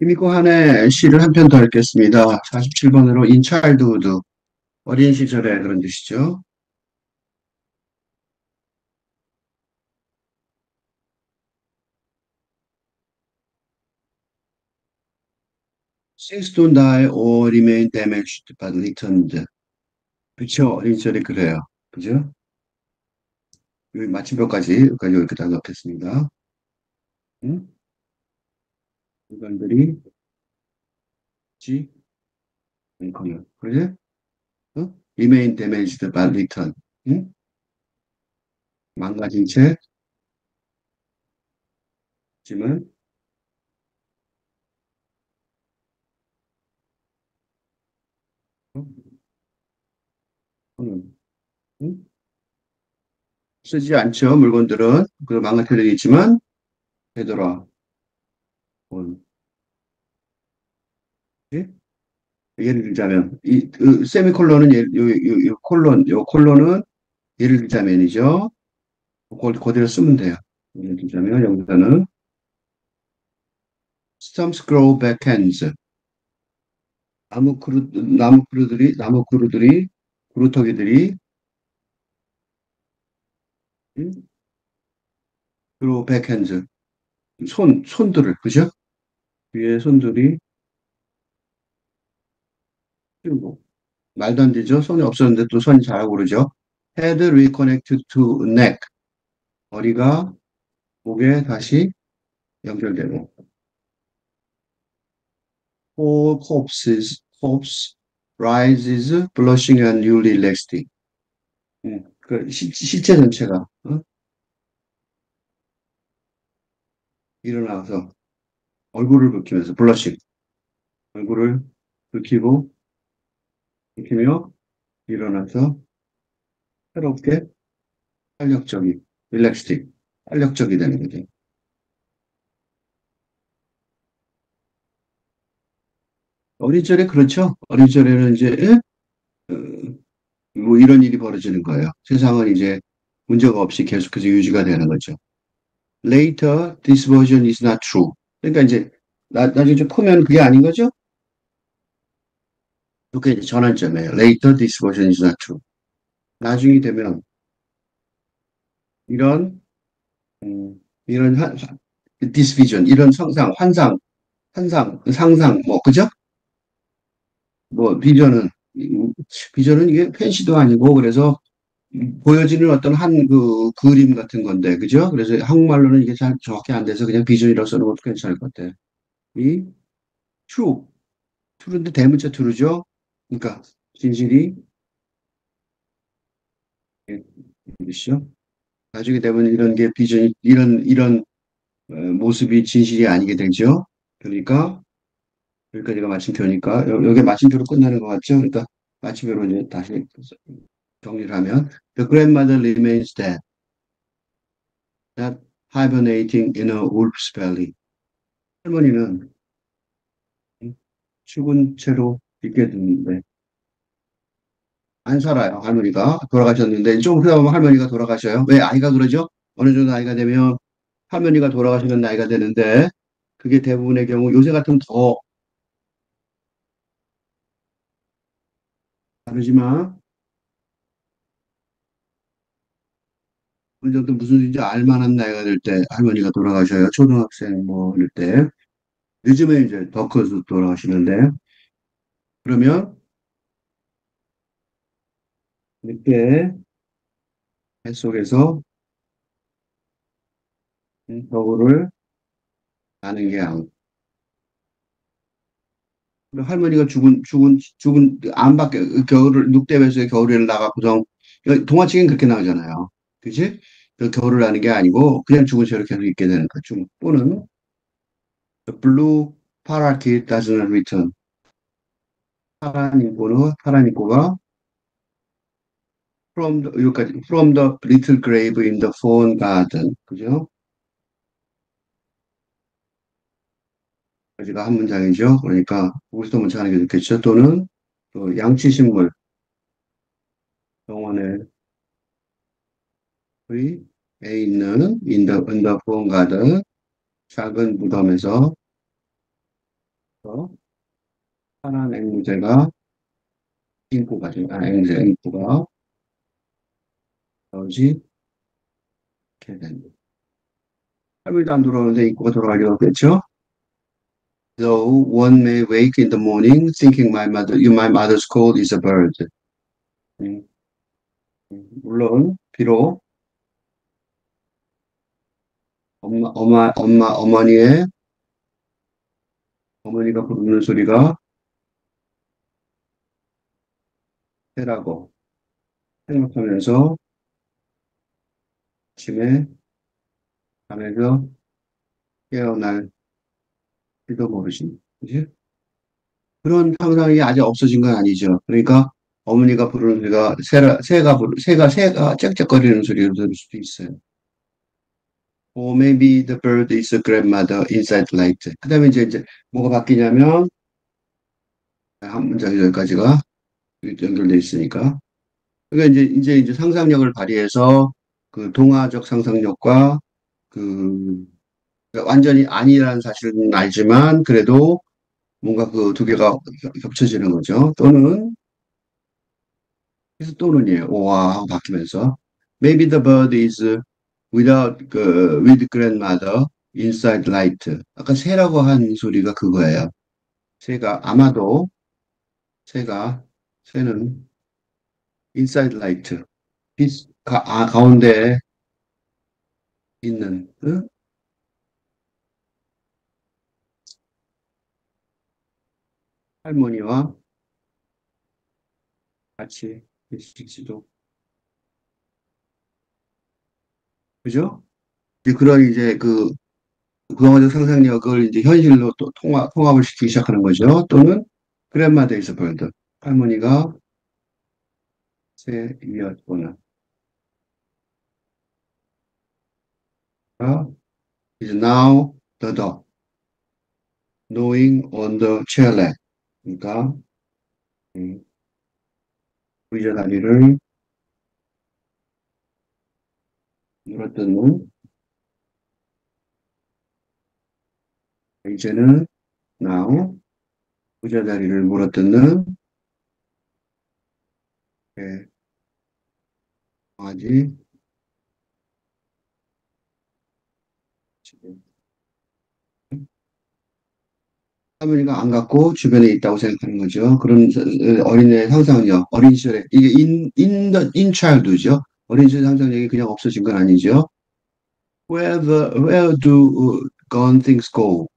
김익고 한의 시를 한 편 더 읽겠습니다. 47번으로 In Childhood, 어린 시절에 그런 뜻이죠. Things don't die or remain damaged but returned. 그쵸? 어린 시절에 그래요. 그죠? 여기 마침표까지 이렇게 다 넣겠습니다. 응? 물건들이 지 않거나, 그래? 어? Remain damaged but returned. 응? 망가진 채, 지만, 어? 응? 쓰지 않죠, 물건들은. 그 망가뜨리겠지만, 되돌아 온. 예? 예를 들자면, 세미콜론은, 요 콜론은 예를 들자면이죠. 그대로 쓰면 돼요. 예를 들자면, 여기서는, Stumps grow back hands. 구루터기들이, 음, grow back hands. 손들을, 그죠? 위에 손들이, 뭐, 말도 안 되죠? 손이 없었는데 또 손이 자라고 그러죠? Head reconnected to neck. 머리가 목에 다시 연결되고. Four corpse rises, blushing and newly relaxed. 그 실체 전체가 일어나서 얼굴을 붉히면서 blushing, 얼굴을 붉히고 붉히며 일어나서 새롭게 활력적이, relaxed, 활력적이 되는 거죠. 어린 시절에 그렇죠. 어린 시절에는 이제 어, 뭐 이런 일이 벌어지는 거예요. 세상은 이제 문제가 없이 계속해서 유지가 되는 거죠. Later, this version is not true. 그러니까 이제 나중에 좀 크면 그게 아닌 거죠? 그게 이제 전환점이에요. Later, this version is not true. 나중이 되면 이런 이런 this vision, 이런 상상, 뭐 그죠? 뭐 비전은 이게 펜시도 아니고 그래서 보여지는 어떤 한 그 그림 같은 건데, 그죠? 그래서 한국말로는 이게 잘 정확히 안 돼서 그냥 비전이라고 써는 것도 괜찮을 것 같아요. 이 true, true인데 대문자 true죠? 그러니까 진실이 이것이죠. 나중에 되면 이런 게 비전이 이런 모습이 진실이 아니게 되죠. 그러니까 여기까지가 마침표니까 여기 마침표로 끝나는 것 같죠. 그러니까 마침표로 이제 다시 정리를 하면 The grandmother remains dead, not hibernating in a wolf's belly. 할머니는 죽은 채로 있게 됐는데 안 살아요. 할머니가 돌아가셨는데 좀 그러다 보면 할머니가 돌아가셔요. 왜 아이가 그러죠? 어느 정도 나이가 되면 할머니가 돌아가시는 나이가 되는데 그게 대부분의 경우 요새 같으면 더 다르지만 어느 정도 무슨 일인지 알 만한 나이가 될 때 할머니가 돌아가셔요. 초등학생 뭐 이럴 때. 요즘에 이제 더 커서 돌아가시는데 그러면 늦게 뱃속에서 겨울을 나는 게 할머니가 죽은 안 밖에 겨울을 늑대 뱃속에 겨울을 나가고서 동화책엔 그렇게 나오잖아요. 그치? 그 겨울을 나는 게 아니고 그냥 죽은 채로 계속 있게 되는 거죠. 또는 the blue parakeet doesn't return. 파란 인꼬가 여기까지 from the little grave in the fern garden. 그죠? 여기가 한 문장이죠. 그러니까 거기서 문자 하는 게 좋겠죠. 또는 또 양치식물 병원에 에 있는 in the fern garden 작은 무덤에서 파란 앵무새가 인꼬가 죠. 앵무새 인꼬가 나오지 이렇게 된다. 할머니도 안 돌아오는데 인꼬가 돌아가려고 그랬죠. Though one may wake in the morning thinking my mother's cold is a bird. 음, 물론 비록 어머니가 부르는 소리가 새라고 생각하면서 아침에 잠에서 깨어날 지도 모르지. 그지? 그런 상상이 아직 없어진 건 아니죠. 그러니까 어머니가 부르는 소리가 새가 짹짹거리는 소리로 들을 수도 있어요. Or maybe the bird is a grandmother inside light. 그다음에 이제 뭐가 바뀌냐면 한 문장 여기까지가 연결돼 있으니까. 그러니까 이제 상상력을 발휘해서 그 동화적 상상력과 그 그러니까 완전히 아니라는 사실은 알지만 그래도 뭔가 그 두 개가 겹쳐지는 거죠. 또는 그래서 또는이에요. 오와 하고 바뀌면서 Maybe the bird is with grandmother inside light. 아까 새라고 한 소리가 그거예요. 새가 아마도 새가 새는 inside light 가운데 있는 응? 할머니와 같이 있을지도 그죠? 이제 그런 이제 그 부정적 상상력을 이제 현실로 또 통합을 시키기 시작하는 거죠. 또는 그랜마데이서 bird 할머니가 새이었거나 is now the dog knowing on the chair leg. 그러니까 음, 의자 다리를 물었던 이제는 now 의자 다리를 물어뜯는 강아지 지금 할머니가 안 갖고 주변에 있다고 생각하는 거죠. 그런 어린애의 상상력, 어린 시절에 이게 in child죠. 어린 시절 상상력이 그냥 없어진 건 아니죠. Where do gone things go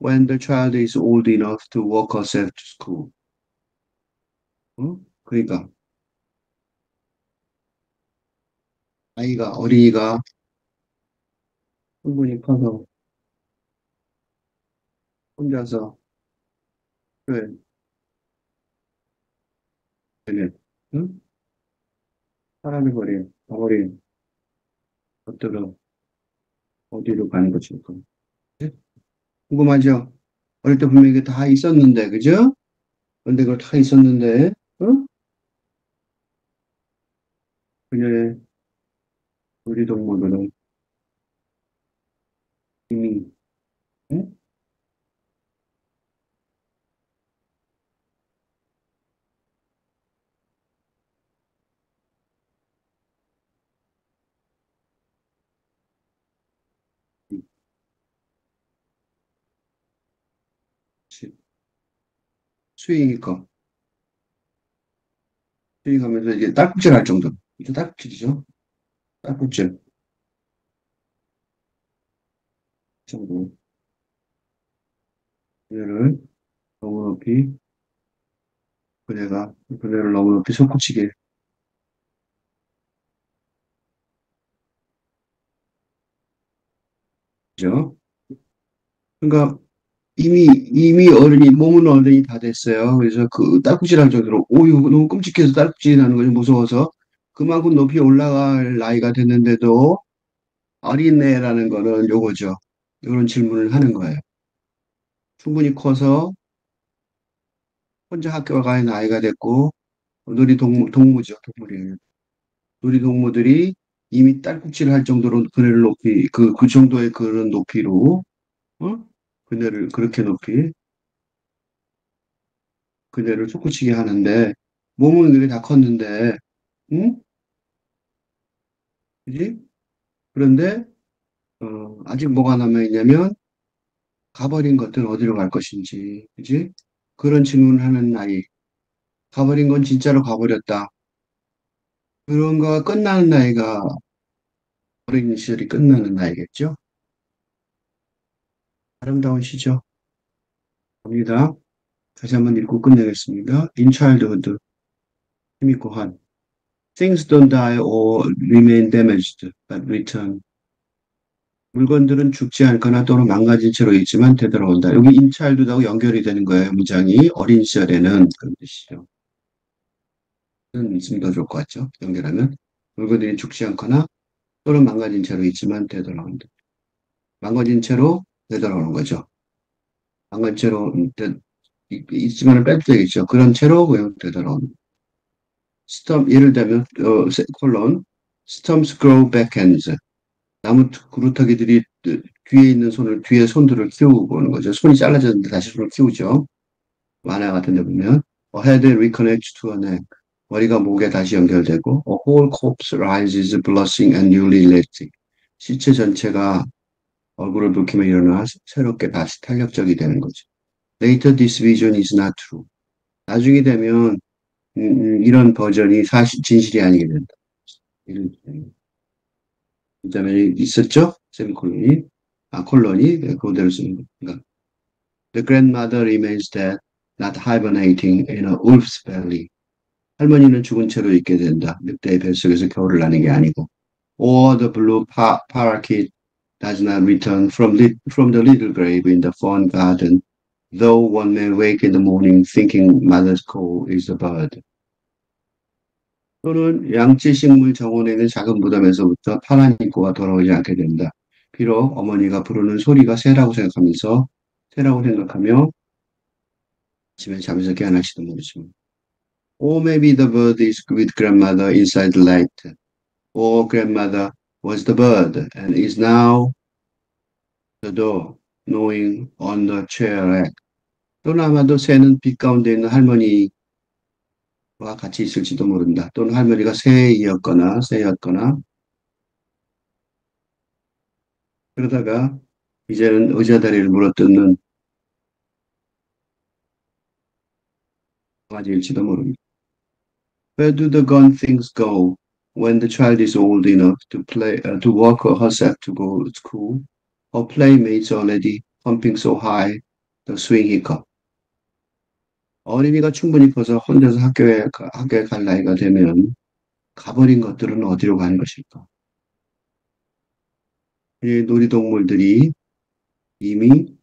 when the child is old enough to walk herself to school? 그러니까 어린이가 충분히 커서 혼자서 그래, 되는 응? 사람이 버린 덩어리 것들은 어디로 가는 것일까? 궁금하죠? 어릴 때 분명히 이게 다 있었는데, 그죠? 그런데 그걸 다 있었는데, 어? 그녀의 우리 동물들은 이미 응? 스윙이니까 스윙하면서 이제 딸꾹질 할 정도. 이게 딸꾹질이죠. 딸꾹질 정도. 그녀를 너무 높이, 그녀를 너무 높이 솟구치게 하죠. 그러니까 이미 몸은 어른이 다 됐어요. 그래서 그 딸꾹질할 정도로, 오, 이거 너무 끔찍해서 딸꾹질이 나는 거죠. 무서워서. 그만큼 높이 올라갈 나이가 됐는데도 어린애라는 거는 요거죠. 이런 질문을 하는 거예요. 충분히 커서 혼자 학교 가는 나이가 됐고, 동무죠. 동물이에요. 놀이동무들이 이미 딸꾹질을 할 정도로 그네를 높이, 그 정도의 그런 높이로, 어? 그네를 그렇게 높이. 그대를 솟구치게 하는데, 몸은 그게 다 컸는데, 응? 그지? 그런데, 아직 뭐가 남아있냐면, 가버린 것들은 어디로 갈 것인지, 그지? 그런 질문을 하는 아이. 가버린 건 진짜로 가버렸다. 그런 거가 끝나는 나이가 어린 시절이 끝나는 나이겠죠? 아름다운 시죠. 갑니다. 다시 한번 읽고 끝내겠습니다. In childhood, 힘있고 한. Things don't die or remain damaged, but return. 물건들은 죽지 않거나 또는 망가진 채로 있지만 되돌아온다. 여기 in childhood하고 연결이 되는 거예요. 문장이 어린 시절에는 그런 뜻이죠. 있으면 더 좋을 것 같죠? 연결하면. 물건들이 죽지 않거나 또는 망가진 채로 있지만 되돌아온다. 망가진 채로 되돌아오는 거죠. 망가진 채로 있지만을 빼도 되겠죠. 그런 채로 그냥 되돌아오는. 스톰, 예를 들면, 콜론, storms grow backhands. 나무 그루터기들이 뒤에 있는 뒤에 손들을 키우고 오는 거죠. 손이 잘라졌는데 다시 손을 키우죠. 만화 같은 데 보면. A head reconnects to a neck. 머리가 목에 다시 연결되고, a whole corpse rises, blushing and newly lit. 시체 전체가 얼굴을 붉히며 일어나 새롭게 다시 탄력적이 되는 거죠. Later this vision is not true. 나중에 되면 이런 버전이 사실 진실이 아니게 된다. 이런 그다음에 있었죠? 세미콜론이 콜론이 그대로 쓰는 겁니다. The grandmother remains dead, not hibernating in a wolf's belly. 할머니는 죽은 채로 있게 된다. 늑대의 뱃속에서 겨울을 나는 게 아니고. Or the blue parakeet does not return from the little grave in the fern garden, though one may wake in the morning thinking mother's call is a bird. 또는 양치식물 정원에 있는 작은 무덤에서부터 파란 인코가 돌아오지 않게 된다. 비록 어머니가 부르는 소리가 새라고 생각하며 집에 잠에서 깨어날지도 모르지만. Or maybe the bird is with grandmother inside the light. Or grandmother was the bird and is now the door, gnawing on the chair rack. 또는 아마도 새는 빛 가운데 있는 할머니와 같이 있을지도 모른다. 또는 할머니가 새였거나 그러다가 이제는 의자다리를 물어뜯는 강아지일지도 모릅니다. Where do the gone things go when the child is old enough to walk herself to go to school? Her playmates already pumping so high the swing hiccup. 어린이가 충분히 커서 혼자서 학교에 갈 나이가 되면 가버린 것들은 어디로 가는 것일까? 이 놀이동물들이 이미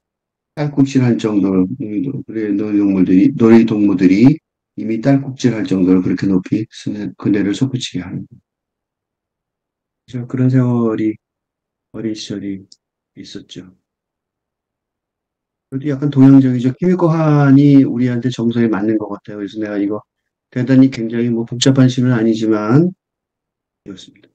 딸꾹질할 정도로 놀이동물들이 이미 딸꾹질할 정도로 그렇게 높이 그네를 솟구치게 하는 거죠. 그런 세월이 어린 시절이 있었죠. 그래도 약간 동양적이죠. 키미코 한이 우리한테 정서에 맞는 것 같아요. 그래서 내가 이거 대단히 굉장히 뭐 복잡한 시는 아니지만 이었습니다.